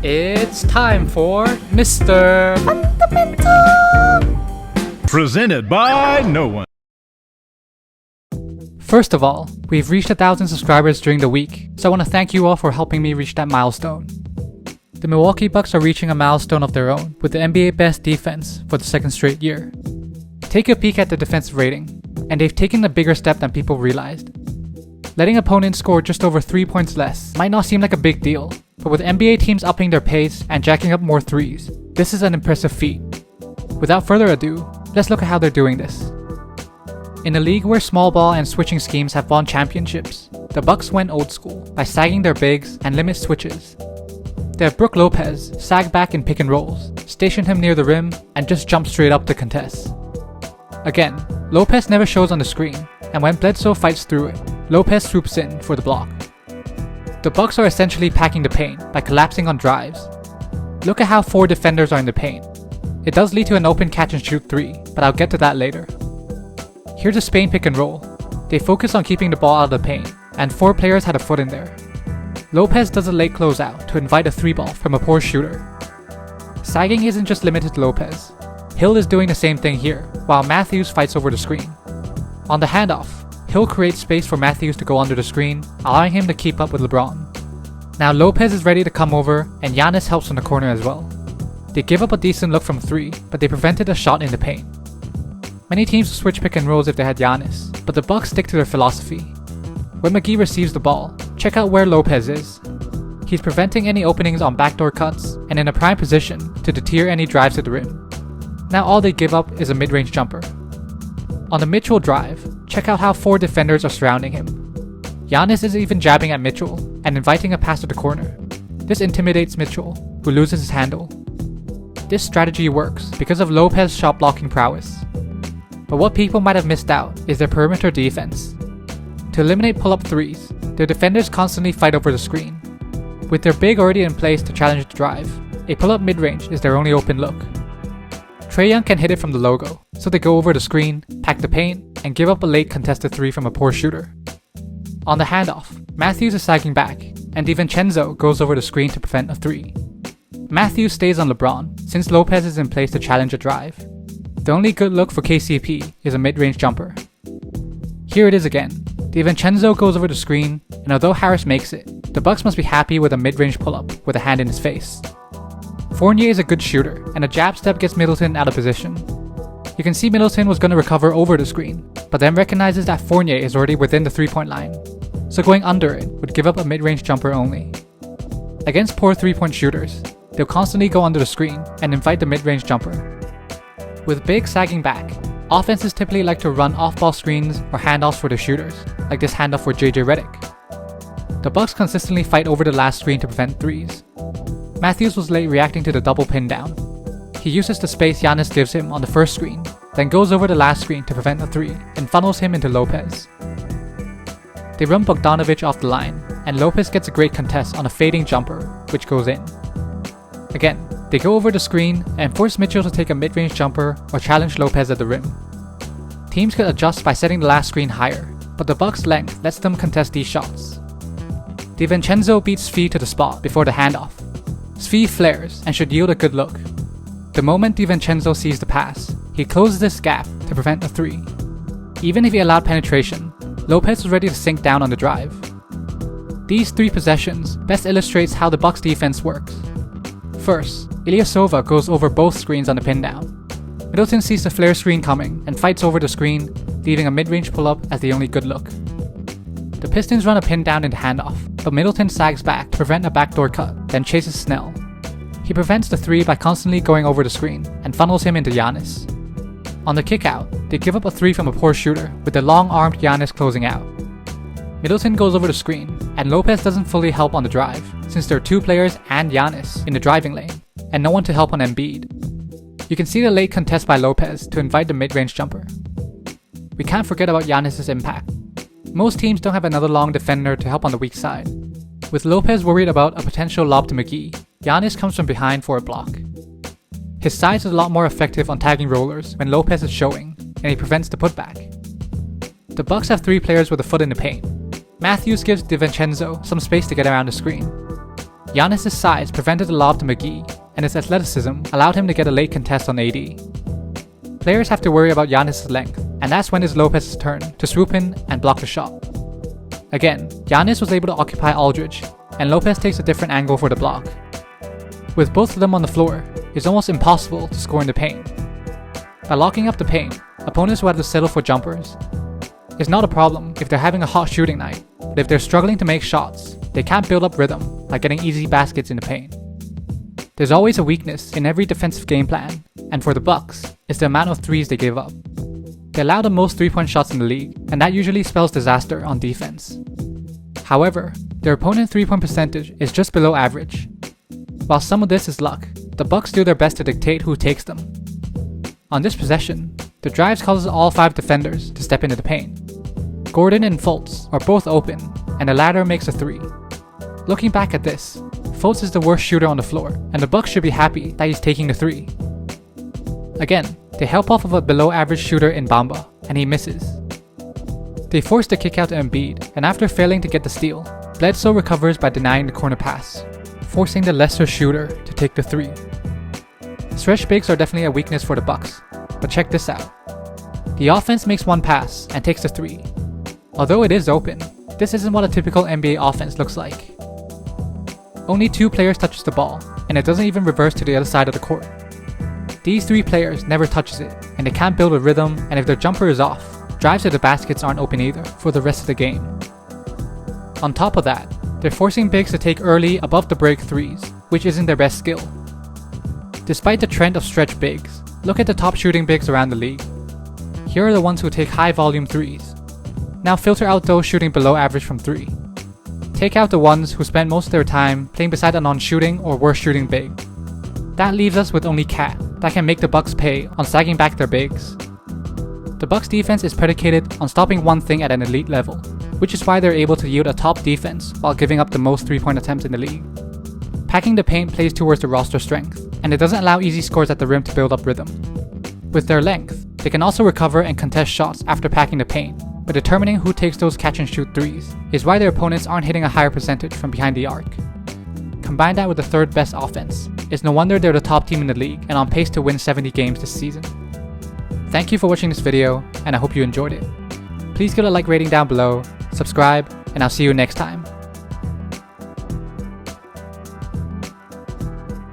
It's time for Mr. Fundamental! Presented by no one. First of all, we've reached 1,000 subscribers during the week, so I want to thank you all for helping me reach that milestone. The Milwaukee Bucks are reaching a milestone of their own with the NBA Best Defense for the second straight year. Take a peek at the defensive rating, and they've taken a bigger step than people realized. Letting opponents score just over 3 points less might not seem like a big deal, but with NBA teams upping their pace and jacking up more threes, this is an impressive feat. Without further ado, let's look at how they're doing this. In a league where small ball and switching schemes have won championships, the Bucks went old school by sagging their bigs and limit switches. They have Brook Lopez sag back in pick and rolls, station him near the rim, and just jump straight up to contest. Again, Lopez never shows on the screen, and when Bledsoe fights through it, Lopez swoops in for the block. The Bucks are essentially packing the paint by collapsing on drives. Look at how 4 defenders are in the paint. It does lead to an open catch and shoot 3, but I'll get to that later. Here's a Spain pick and roll. They focus on keeping the ball out of the paint, and 4 players had a foot in there. Lopez does a late closeout to invite a 3 ball from a poor shooter. Sagging isn't just limited to Lopez. Hill is doing the same thing here, while Matthews fights over the screen. On the handoff, Hill creates space for Matthews to go under the screen, allowing him to keep up with LeBron. Now Lopez is ready to come over, and Giannis helps in the corner as well. They give up a decent look from 3, but they prevented a shot in the paint. Many teams will switch pick and rolls if they had Giannis, but the Bucks stick to their philosophy. When McGee receives the ball, check out where Lopez is. He's preventing any openings on backdoor cuts and in a prime position to deter any drives to the rim. Now all they give up is a mid-range jumper. On the Mitchell drive, check out how 4 defenders are surrounding him. Giannis is even jabbing at Mitchell and inviting a pass to the corner. This intimidates Mitchell, who loses his handle. This strategy works because of Lopez's shot blocking prowess. But what people might have missed out is their perimeter defense. To eliminate pull-up threes, their defenders constantly fight over the screen. With their big already in place to challenge the drive, a pull-up mid-range is their only open look. Trae Young can hit it from the logo, so they go over the screen, pack the paint, and give up a late contested 3 from a poor shooter. On the handoff, Matthews is sagging back, and DiVincenzo goes over the screen to prevent a 3. Matthews stays on LeBron, since Lopez is in place to challenge a drive. The only good look for KCP is a mid-range jumper. Here it is again. DiVincenzo goes over the screen, and although Harris makes it, the Bucks must be happy with a mid-range pull-up with a hand in his face. Fournier is a good shooter, and a jab step gets Middleton out of position. You can see Middleton was going to recover over the screen, but then recognizes that Fournier is already within the 3-point line, so going under it would give up a mid-range jumper only. Against poor 3-point shooters, they'll constantly go under the screen and invite the mid-range jumper. With big sagging back, offenses typically like to run off-ball screens or handoffs for their shooters, like this handoff for JJ Redick. The Bucks consistently fight over the last screen to prevent threes. Matthews was late reacting to the double pin down. He uses the space Giannis gives him on the first screen, then goes over the last screen to prevent a 3 and funnels him into Lopez. They run Bogdanovic off the line, and Lopez gets a great contest on a fading jumper, which goes in. Again, they go over the screen and force Mitchell to take a mid-range jumper or challenge Lopez at the rim. Teams could adjust by setting the last screen higher, but the Bucks' length lets them contest these shots. DiVincenzo beats Svi to the spot before the handoff. Svi flares and should yield a good look. The moment DiVincenzo sees the pass, he closes this gap to prevent a 3. Even if he allowed penetration, Lopez was ready to sink down on the drive. These 3 possessions best illustrates how the Bucks defense works. First, Ilyasova goes over both screens on the pin down. Middleton sees the flare screen coming and fights over the screen, leaving a mid-range pull-up as the only good look. The Pistons run a pin down into handoff, but Middleton sags back to prevent a backdoor cut, then chases Snell. He prevents the 3 by constantly going over the screen and funnels him into Giannis. On the kick-out, they give up a 3 from a poor shooter with the long-armed Giannis closing out. Middleton goes over the screen, and Lopez doesn't fully help on the drive, since there are 2 players and Giannis in the driving lane, and no one to help on Embiid. You can see the late contest by Lopez to invite the mid-range jumper. We can't forget about Giannis' impact. Most teams don't have another long defender to help on the weak side. With Lopez worried about a potential lob to McGee, Giannis comes from behind for a block. His size is a lot more effective on tagging rollers when Lopez is showing, and he prevents the putback. The Bucks have 3 players with a foot in the paint. Matthews gives DiVincenzo some space to get around the screen. Giannis' size prevented the lob to McGee, and his athleticism allowed him to get a late contest on AD. Players have to worry about Giannis' length, and that's when it's Lopez's turn to swoop in and block the shot. Again, Giannis was able to occupy Aldridge, and Lopez takes a different angle for the block. With both of them on the floor, it's almost impossible to score in the paint. By locking up the paint, opponents will have to settle for jumpers. It's not a problem if they're having a hot shooting night, but if they're struggling to make shots, they can't build up rhythm by getting easy baskets in the paint. There's always a weakness in every defensive game plan, and for the Bucks, it's the amount of threes they give up. They allow the most 3-point shots in the league, and that usually spells disaster on defense. However, their opponent's 3-point percentage is just below average. While some of this is luck, the Bucks do their best to dictate who takes them. On this possession, the drives causes all 5 defenders to step into the paint. Gordon and Fultz are both open, and the latter makes a 3. Looking back at this, Fultz is the worst shooter on the floor, and the Bucks should be happy that he's taking the 3. Again, they help off of a below average shooter in Bamba, and he misses. They force the kick out to Embiid, and after failing to get the steal, Bledsoe recovers by denying the corner pass, forcing the lesser shooter to take the 3. Stretch bigs are definitely a weakness for the Bucks, but check this out. The offense makes one pass and takes the 3. Although it is open, this isn't what a typical NBA offense looks like. Only 2 players touches the ball, and it doesn't even reverse to the other side of the court. These 3 players never touches it, and they can't build a rhythm, and if their jumper is off, drives to the baskets aren't open either for the rest of the game. On top of that, they're forcing bigs to take early above the break 3s, which isn't their best skill. Despite the trend of stretch bigs, look at the top shooting bigs around the league. Here are the ones who take high volume 3s. Now filter out those shooting below average from 3. Take out the ones who spend most of their time playing beside a non-shooting or worse shooting big. That leaves us with only Cat that can make the Bucks pay on sagging back their bigs. The Bucks defense is predicated on stopping one thing at an elite level, which is why they're able to yield a top defense while giving up the most 3-point attempts in the league. Packing the paint plays towards the roster strength, and it doesn't allow easy scores at the rim to build up rhythm. With their length, they can also recover and contest shots after packing the paint, but determining who takes those catch-and-shoot 3s is why their opponents aren't hitting a higher percentage from behind the arc. Combine that with the 3rd best offense, it's no wonder they're the top team in the league and on pace to win 70 games this season. Thank you for watching this video, and I hope you enjoyed it. Please give it a like rating down below, subscribe, and I'll see you next time.